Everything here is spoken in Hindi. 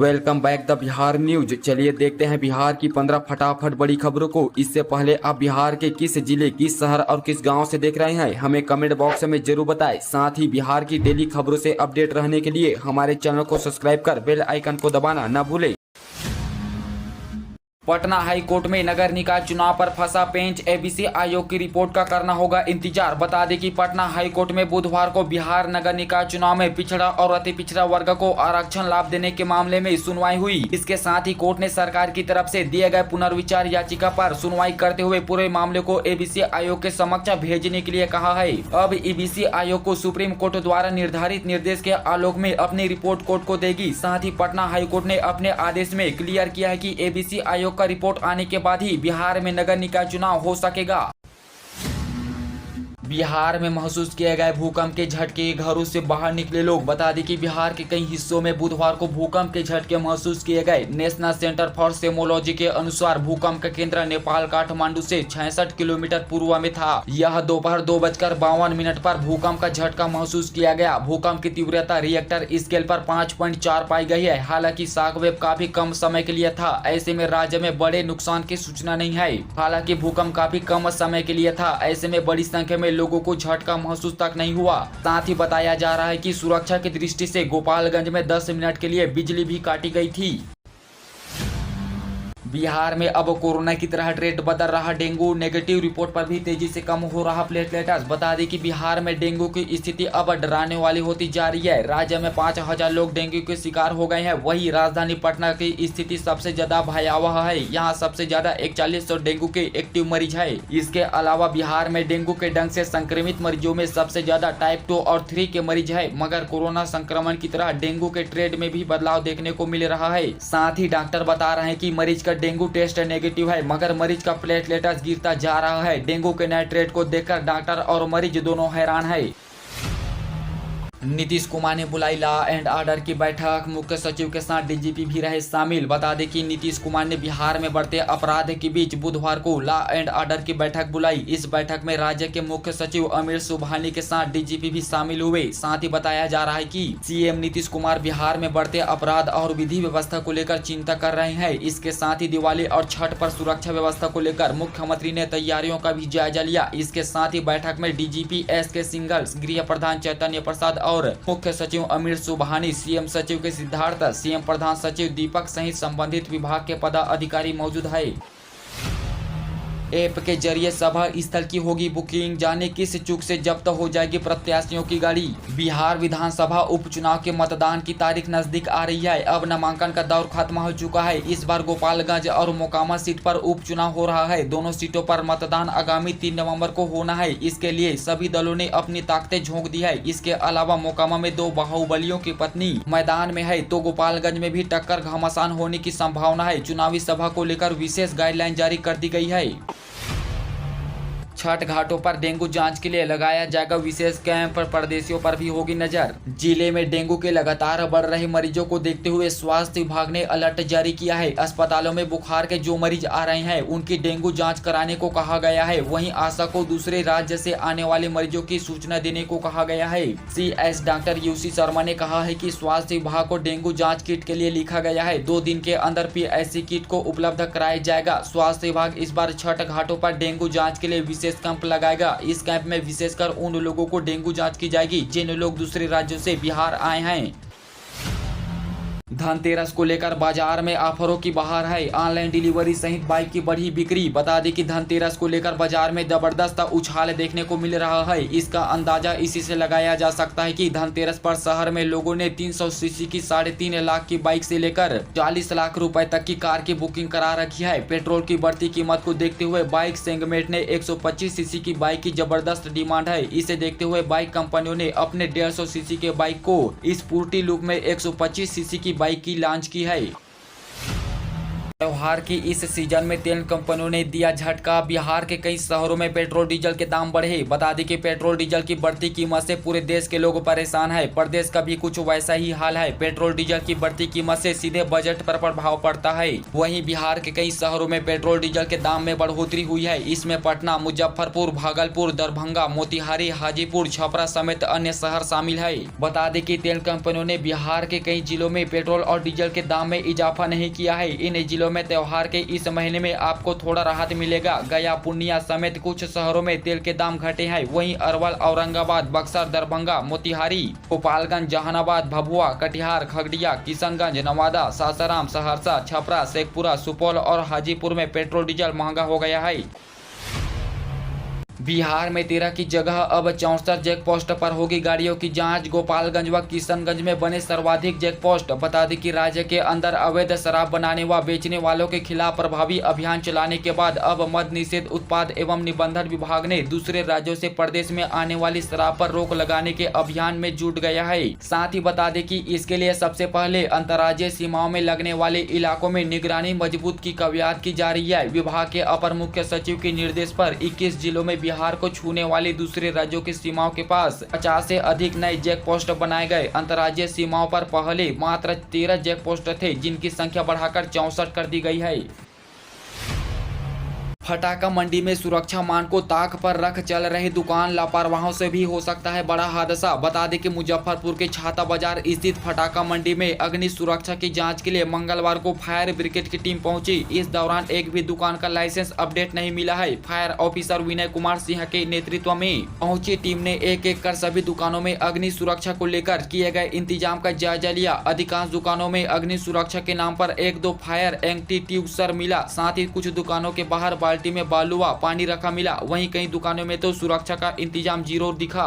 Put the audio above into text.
Welcome back the Bihar news. चलिए देखते हैं बिहार की 15 फटाफट बड़ी खबरों को। इससे पहले आप बिहार के किस जिले, किस शहर और किस गांव से देख रहे हैं हमें कमेंट बॉक्स में जरूर बताएं। साथ ही बिहार की डेली खबरों से अपडेट रहने के लिए हमारे चैनल को सब्सक्राइब कर बेल आइकन को दबाना न भूलें। पटना हाई कोर्ट में नगर निकाय चुनाव पर फंसा बेंच, एबीसी आयोग की रिपोर्ट का करना होगा इंतजार। बता दें कि पटना हाई कोर्ट में बुधवार को बिहार नगर निकाय चुनाव में पिछड़ा और अति पिछड़ा वर्ग को आरक्षण लाभ देने के मामले में सुनवाई हुई। इसके साथ ही कोर्ट ने सरकार की तरफ से दिए गए पुनर्विचार याचिका पर सुनवाई करते हुए पूरे मामले को एबीसी आयोग के समक्ष भेजने के लिए कहा है। अब एबीसी आयोग को सुप्रीम कोर्ट द्वारा निर्धारित निर्देश के आलोक में अपनी रिपोर्ट कोर्ट को देगी। साथ ही पटना हाई कोर्ट ने अपने आदेश में क्लियर किया है कि एबीसी आयोग का रिपोर्ट आने के बाद ही बिहार में नगर निकाय चुनाव हो सकेगा। बिहार में महसूस किए गए भूकंप के झटके, घरों से बाहर निकले लोग। बता दें कि बिहार के कई हिस्सों में बुधवार को भूकंप के झटके महसूस किए गए। नेशनल सेंटर फॉर सेमोलॉजी के अनुसार भूकंप का केंद्र नेपाल काठमांडू से 66 किलोमीटर पूर्व में था। यह दोपहर 2:52 पर भूकंप का झटका महसूस किया गया। भूकंप की तीव्रता रिएक्टर स्केल पर 5.4 पाई गई है। हालांकि शॉकवेव काफी कम समय के लिए था। ऐसे में राज्य में बड़े नुकसान की सूचना नहीं है। हालांकि भूकंप काफी कम समय के लिए था। ऐसे में बड़ी संख्या में लोगों को झटका महसूस तक नहीं हुआ। साथ ही बताया जा रहा है कि सुरक्षा की दृष्टि से गोपालगंज में 10 मिनट के लिए बिजली भी काटी गई थी। बिहार में अब कोरोना की तरह ट्रेंड बदल रहा। डेंगू नेगेटिव रिपोर्ट पर भी तेजी से कम हो रहा प्लेटलेट्स। बता दें कि बिहार में डेंगू की स्थिति अब डराने वाली होती जा रही है। राज्य में 5000 लोग डेंगू के शिकार हो गए हैं। वहीं राजधानी पटना की स्थिति सबसे ज्यादा भयावह है। यहाँ सबसे ज्यादा 4100 डेंगू के एक्टिव मरीज है। इसके अलावा बिहार में डेंगू के डंक से संक्रमित मरीजों में सबसे ज्यादा टाइप 2 और 3 के मरीज है। मगर कोरोना संक्रमण की तरह डेंगू के ट्रेंड में भी बदलाव देखने को मिल रहा है। साथ ही डॉक्टर बता रहे हैं कि मरीज का डेंगू टेस्ट नेगेटिव है, मगर मरीज का प्लेटलेट्स गिरता जा रहा है। डेंगू के नए ट्रेंड को देखकर डॉक्टर और मरीज दोनों हैरान है। नीतीश कुमार ने बुलाई लॉ एंड ऑर्डर की बैठक। मुख्य सचिव के साथ डीजीपी भी रहे शामिल। बता दें कि नीतीश कुमार ने बिहार में बढ़ते अपराध के बीच बुधवार को लॉ एंड ऑर्डर की बैठक बुलाई। इस बैठक में राज्य के मुख्य सचिव अमित सुबहानी के साथ डीजीपी भी शामिल हुए। साथ ही बताया जा रहा है कि सीएम नीतीश कुमार बिहार में बढ़ते अपराध और विधि व्यवस्था को लेकर चिंता कर रहे हैं। इसके साथ ही दिवाली और छठ पर सुरक्षा व्यवस्था को लेकर मुख्यमंत्री ने तैयारियों का भी जायजा लिया। इसके साथ ही बैठक में डीजीपी एसके सिंघल, गृह प्रधान चैतन्य प्रसाद और मुख्य सचिव अमित सुबहानी, सीएम सचिव के सिद्धार्थ, सीएम प्रधान सचिव दीपक सहित संबंधित विभाग के पदाधिकारी मौजूद है। ऐप के जरिए सभा स्थल की होगी बुकिंग। जाने किस चूक से जब्त हो जाएगी प्रत्याशियों की गाड़ी। बिहार विधानसभा उपचुनाव के मतदान की तारीख नजदीक आ रही है। अब नामांकन का दौर खत्म हो चुका है। इस बार गोपालगंज और मोकामा सीट पर उपचुनाव हो रहा है। दोनों सीटों पर मतदान आगामी 3 नवंबर को होना है। इसके लिए सभी दलों ने अपनी ताकतें झोंक दी है। इसके अलावा मोकामा में 2 बाहुबलियों की पत्नी मैदान में है, तो गोपालगंज में भी टक्कर घमासान होने की संभावना है। चुनावी सभा को लेकर विशेष गाइडलाइन जारी कर दी गई है। छठ घाटों पर डेंगू जांच के लिए लगाया जाएगा विशेष कैंप। परदेशियों पर भी होगी नजर। जिले में डेंगू के लगातार बढ़ रहे मरीजों को देखते हुए स्वास्थ्य विभाग ने अलर्ट जारी किया है। अस्पतालों में बुखार के जो मरीज आ रहे हैं उनकी डेंगू जांच कराने को कहा गया है। वहीं आशा को दूसरे राज्य से आने वाले मरीजों की सूचना देने को कहा गया है। सीएस डॉक्टर यूसी शर्मा ने कहा है कि स्वास्थ्य विभाग को डेंगू जाँच किट के लिए लिखा गया है। 2 दिन के अंदर ऐसी किट को उपलब्ध कराया जाएगा। स्वास्थ्य विभाग इस बार छठ घाटों पर डेंगू जाँच के लिए विशेष कैंप लगाएगा। इस कैंप में विशेषकर उन लोगों को डेंगू जांच की जाएगी जिन लोग दूसरे राज्यों से बिहार आए हैं। धनतेरस को लेकर बाजार में ऑफरों की बहार है। ऑनलाइन डिलीवरी सहित बाइक की बढ़ी बिक्री। बता दें कि धनतेरस को लेकर बाजार में जबरदस्त उछाल देखने को मिल रहा है। इसका अंदाजा इसी से लगाया जा सकता है कि धनतेरस पर शहर में लोगों ने 300 सीसी की 3.5 लाख की बाइक से लेकर 40 लाख रुपए तक की कार की बुकिंग करा रखी है। पेट्रोल की बढ़ती कीमत को देखते हुए बाइक सेगमेंट ने 125 सीसी की बाइक की जबरदस्त डिमांड है। इसे देखते हुए बाइक कंपनियों ने अपने 150 सीसी के बाइक को इस स्पोर्टी लुक में 125 सीसी की बाइक की लॉन्च की है। त्योहार की इस सीजन में तेल कंपनियों ने दिया झटका। बिहार के कई शहरों में पेट्रोल डीजल के दाम बढ़े। बता दें कि पेट्रोल डीजल की बढ़ती कीमत से पूरे देश के लोग परेशान हैं। प्रदेश का भी कुछ वैसा ही हाल है। पेट्रोल डीजल की बढ़ती कीमत से सीधे बजट पर प्रभाव पड़ता है। वहीं बिहार के कई शहरों में पेट्रोल डीजल के दाम में बढ़ोतरी हुई है। इसमें पटना, मुजफ्फरपुर, भागलपुर, दरभंगा, मोतिहारी, हाजीपुर, छपरा समेत अन्य शहर शामिल है। बता दें कि तेल कंपनियों ने बिहार के कई जिलों में पेट्रोल और डीजल के दाम में इजाफा नहीं किया है। इन जिलों में त्योहार के इस महीने में आपको थोड़ा राहत मिलेगा। गया, पूर्णिया समेत कुछ शहरों में तेल के दाम घटे हैं। वहीं अरवल, औरंगाबाद, बक्सर, दरभंगा, मोतिहारी, गोपालगंज, जहानाबाद, भभुआ, कटिहार, खगड़िया, किशनगंज, नवादा, सासाराम, सहरसा, छपरा, शेखपुरा, सुपौल और हाजीपुर में पेट्रोल डीजल महंगा हो गया है। बिहार में 13 की जगह अब 64 चेक पोस्ट पर होगी गाड़ियों की जांच। गोपालगंज व किशनगंज में बने सर्वाधिक चेक पोस्ट। बता दें कि राज्य के अंदर अवैध शराब बनाने व बेचने वालों के खिलाफ प्रभावी अभियान चलाने के बाद अब मद्य निषेध उत्पाद एवं निबंधन विभाग ने दूसरे राज्यों से प्रदेश में आने वाली शराब पर रोक लगाने के अभियान में जुट गया है। साथ ही बता दें कि इसके लिए सबसे पहले अंतर्राज्यीय सीमाओं में लगने वाले इलाकों में निगरानी मजबूत की कवायद की जा रही है। विभाग के अपर मुख्य सचिव के निर्देश पर 21 जिलों में बिहार को छूने वाली दूसरे राज्यों की सीमाओं के पास 50 से अधिक नए चेक पोस्ट बनाए गए। अंतर्राज्यीय सीमाओं पर पहले मात्र 13 चेक पोस्ट थे, जिनकी संख्या बढ़ाकर 64 कर दी गई है। फटाका मंडी में सुरक्षा मान को ताक पर रख चल रहे दुकान लापरवाहों से भी हो सकता है बड़ा हादसा। बता दें कि मुजफ्फरपुर के छाता बाजार स्थित फटाका मंडी में अग्नि सुरक्षा की जांच के लिए मंगलवार को फायर ब्रिगेड की टीम पहुंची। इस दौरान एक भी दुकान का लाइसेंस अपडेट नहीं मिला है। फायर ऑफिसर विनय कुमार सिंह के नेतृत्व में पहुंची टीम ने एक एक कर सभी दुकानों में अग्नि सुरक्षा को लेकर किए गए इंतजाम का जायजा लिया। अधिकांश दुकानों में अग्नि सुरक्षा के नाम पर 1-2 फायर एक्सटिंग्विशर मिला। साथ ही कुछ दुकानों के बाहर बाल्टी में बालू व पानी रखा मिला। वहीं कई दुकानों में तो सुरक्षा का इंतजाम जीरो दिखा।